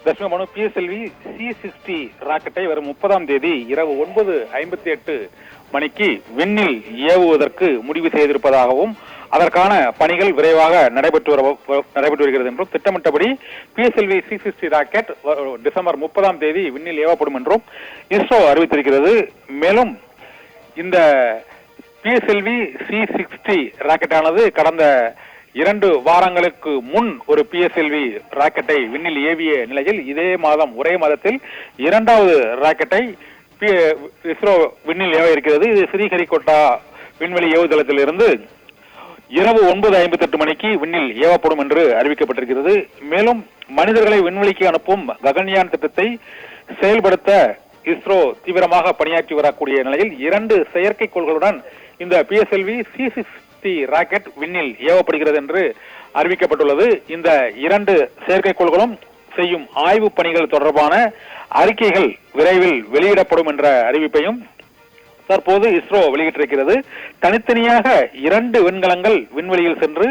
தட்சிண PSLV C60 ராக்கெட்டை வரும் 30ஆம் தேதி இரவு 9:58 மணிக்கு விண்ணில் ஏவுவதற்கு முடிவு செய்திருப்பதாகவும் அதற்கான பணிகள் விரைவாக நடைபெற்று வருகிறது என்றும் திட்டமிட்டபடி பிஎஸ்எல்வி C60 ராக்கெட் டிசம்பர் 30ஆம் தேதி விண்ணில் ஏவப்படும் என்றும் இஸ்ரோ அறிவித்திருக்கிறது. மேலும் இந்த பிஎஸ்எல்வி C60 ராக்கெட்டானது கடந்த 2 வாரங்களுக்கு முன் ஒரு பிஎஸ்எல்வி ராக்கெட்டை விண்ணில் ஏவிய நிலையில் ஒரே மாதத்தில் 2வது ராக்கெட்டை இஸ்ரோ விண்ணில் ஏவ இருக்கிறது. இது ஸ்ரீஹரிகோட்டா விண்வெளி ஏவுதளத்திலிருந்து இரவு 9:58 மணிக்கு விண்ணில் ஏவப்படும் என்று அறிவிக்கப்பட்டிருக்கிறது. மேலும் மனிதர்களை விண்வெளிக்கு அனுப்பும் ககன்யான் திட்டத்தை செயல்படுத்த இஸ்ரோ தீவிரமாக பணியாற்றி வரக்கூடிய நிலையில் 2 செயற்கைக்கோள்களுடன் இந்த பிஎஸ்எல்வி C60 ராக்கெட் விண்ணில் ஏவப்படுகிறது என்று அறிவிக்கப்பட்டுள்ளது. இந்த 2 செயற்கைக்கோள்களும் செய்யும் ஆய்வு பணிகள் தொடர்பான அறிக்கைகள் விரைவில் வெளியிடப்படும் என்ற அறிவிப்பையும் தற்போது இஸ்ரோ வெளியிட்டிருக்கிறது. தனித்தனியாக 2 விண்கலங்கள் விண்வெளியில் சென்று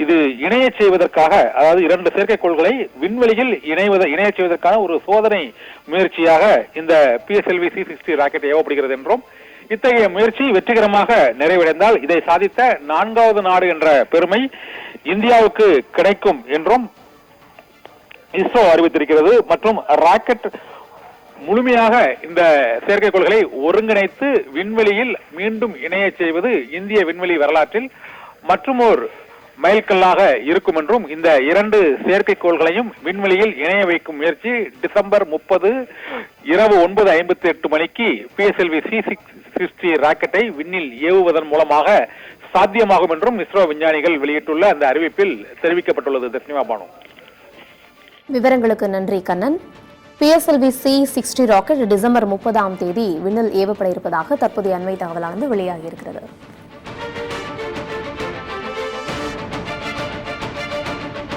இது இணைய செய்வதற்காக, அதாவது 2 செயற்கைக்கோள்களை விண்வெளியில் இணைய செய்வதற்கான ஒரு சோதனை முயற்சியாக இந்த பிஎஸ்எல்வி C60 ராக்கெட் ஏவப்படுகிறது என்றும் இத்தகைய முயற்சி வெற்றிகரமாக நிறைவடைந்தால் இதை சாதித்த 4வது நாடு என்ற பெருமை இந்தியாவுக்கு கிடைக்கும் என்றும் இஸ்ரோ அறிவித்திருக்கிறது. மற்றும் ராக்கெட் முழுமையாக இந்த செயற்கைக்கோள்களை ஒருங்கிணைத்து விண்வெளியில் மீண்டும் இணைய செய்வது இந்திய விண்வெளி வரலாற்றில் மற்றுமோர் மைல்கல்லாக இருக்கும் என்றும் இந்த 2 செயற்கைக்கோள்களையும் விண்வெளியில் இணைய வைக்கும் முயற்சி டிசம்பர் 30 இரவு 9:58 மணிக்கு பிஎஸ்எல்வி C60 ராக்கெட்டை விண்ணில் ஏவுவதன் மூலமாக சாத்தியமாகும் என்றும் இஸ்ரோ விஞ்ஞானிகள் வெளியிட்டுள்ள அந்த அறிவிப்பில் தெரிவிக்கப்பட்டுள்ளது. தஸ்னிமா பானு. விவரங்களுக்கு நன்றி Kannan. PSLV C60 rocket December 30ஆம் தேதி விண்ணில் ஏவப்பட இருப்பதாக தற்போதைய அண்மை தகவலானது வெளியாகியிருக்கிறது.